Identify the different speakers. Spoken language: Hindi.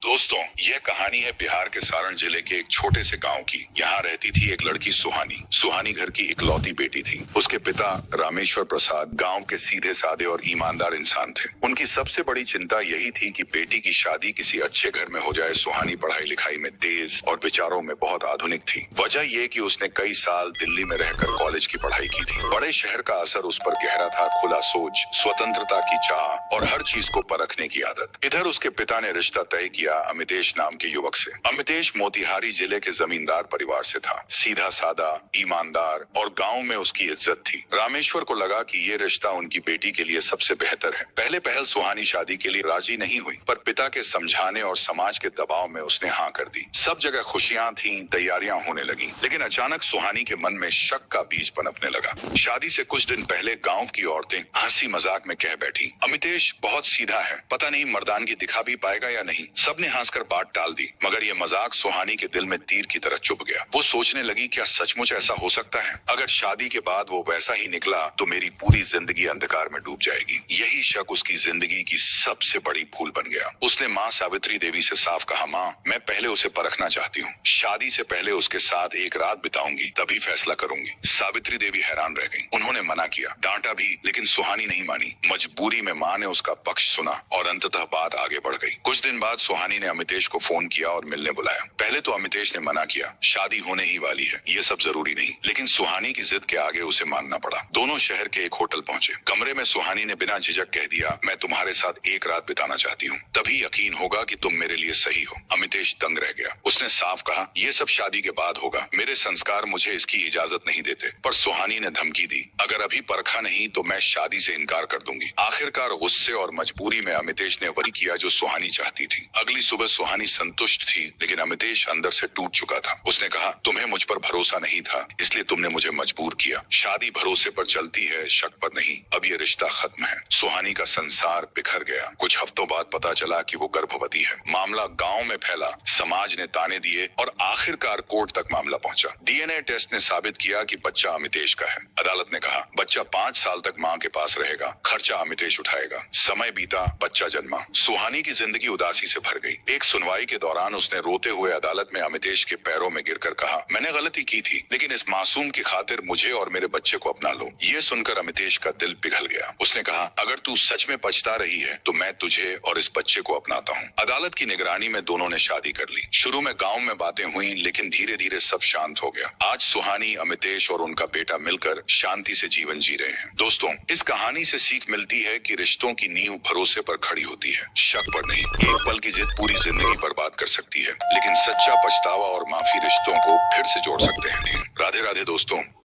Speaker 1: दोस्तों, यह कहानी है बिहार के सारण जिले के एक छोटे से गांव की। यहाँ रहती थी एक लड़की सुहानी। सुहानी घर की इकलौती बेटी थी। उसके पिता रामेश्वर प्रसाद गांव के सीधे साधे और ईमानदार इंसान थे। उनकी सबसे बड़ी चिंता यही थी कि बेटी की शादी किसी अच्छे घर में हो जाए। सुहानी पढ़ाई लिखाई में तेज और विचारों में बहुत आधुनिक थी। वजह यह कि उसने कई साल दिल्ली में रहकर कॉलेज की पढ़ाई की थी। बड़े शहर का असर उस पर गहरा था। खुला सोच, स्वतंत्रता की चाह और हर चीज को परखने की आदत। इधर उसके पिता ने रिश्ता तय किया अमितेश नाम के युवक से। अमितेश मोतिहारी जिले के जमींदार परिवार से था। सीधा सादा, ईमानदार और गांव में उसकी इज्जत थी। रामेश्वर को लगा कि ये रिश्ता उनकी बेटी के लिए सबसे बेहतर है। पहले पहल सुहानी शादी के लिए राजी नहीं हुई, पर पिता के समझाने और समाज के दबाव में उसने हाँ कर दी। सब जगह खुशियां थीं, तैयारियां होने लगी, लेकिन अचानक सुहानी के मन में शक का बीज पनपने लगा। शादी से कुछ दिन पहले गांव की औरतें हंसी मजाक में कह बैठी, अमितेश बहुत सीधा है, पता नहीं मर्दानगी दिखा भी पाएगा या नहीं। सबने हंसकर बात टाल दी, मगर ये मजाक सुहानी के दिल में तीर की तरह चुभ गया। वो सोचने लगी, क्या सचमुच ऐसा हो सकता है? अगर शादी के बाद वो वैसा ही निकला तो मेरी पूरी जिंदगी अंधकार में डूब जाएगी। यही शक उसकी जिंदगी की सबसे बड़ी भूल बन गया। उसने माँ सावित्री देवी से साफ कहा, माँ मैं पहले उसे परखना चाहती हूँ। शादी से पहले उसके साथ एक रात बिताऊंगी, तभी फैसला करूंगी। सावित्री देवी हैरान रह गई। उन्होंने मना किया, डांटा भी, लेकिन सुहानी नहीं मानी। मजबूरी में माँ ने उसका पक्ष सुना और अंततः बात आगे बढ़ गई। कुछ दिन बाद सुहानी ने अमितेश को फोन किया और मिलने बुलाया। पहले तो अमितेश ने मना किया, शादी होने ही वाली है, ये सब जरूरी नहीं। लेकिन सुहानी की जिद के आगे उसे मानना पड़ा। दोनों शहर के एक होटल पहुंचे। कमरे में सुहानी ने बिना झिझक कह दिया, मैं तुम्हारे साथ एक रात बिताना चाहती हूँ, तभी यकीन होगा कि तुम मेरे लिए सही हो। अमितेश दंग रह गया। उसने साफ कहा, ये सब शादी के बाद होगा, मेरे संस्कार मुझे इसकी इजाजत नहीं देते। पर सुहानी ने धमकी दी, अगर अभी परखा नहीं तो मैं शादी से इनकार कर दूंगी। आखिरकार गुस्से और मजबूरी में अमितेश ने वही किया जो सुहानी चाहती थी। अगली सुबह सुहानी संतुष्ट थी, लेकिन अमितेश अंदर से टूट चुका था। उसने कहा, तुम्हें मुझ पर भरोसा नहीं था, इसलिए तुमने मुझे मजबूर किया। शादी भरोसे पर चलती है, शक पर नहीं। अब ये रिश्ता खत्म है। सुहानी का संसार बिखर गया। कुछ हफ्तों बाद पता चला कि वो गर्भवती है। मामला गांव में फैला, समाज ने ताने दिए और आखिरकार कोर्ट तक मामला पहुंचा। डीएनए टेस्ट ने साबित किया कि बच्चा अमितेश का है। अदालत ने कहा, बच्चा 5 साल तक मां के पास रहेगा, खर्चा अमितेश उठाएगा। समय बीता, बच्चा जन्मा। सुहानी की जिंदगी उदासी से भर गई। एक सुनवाई के दौरान उसने रोते हुए अदालत में अमितेश के पैरों में गिरकर कहा, मैंने गलती की थी, लेकिन इस मासूम की खातिर मुझे और मेरे बच्चे को अपना लो। ये सुनकर अमितेश का दिल पिघल गया। उसने कहा, अगर तू सच में पछता रही है तो मैं तुझे और इस बच्चे को अपनाता हूँ। अदालत की निगरानी में दोनों ने शादी कर ली। शुरू में गाँव में बातें हुई, लेकिन धीरे धीरे सब शांत हो गया। आज सुहानी, अमितेश और उनका बेटा मिलकर शांति से जीवन जी रहे हैं। दोस्तों, इस कहानी से सीख मिलती है कि रिश्तों की नींव भरोसे पर खड़ी होती है, शक पर नहीं। एक पल की जिद पूरी जिंदगी बर्बाद कर सकती है, लेकिन सच्चा पछतावा और माफी रिश्तों को फिर से जोड़ सकते हैं। राधे राधे दोस्तों।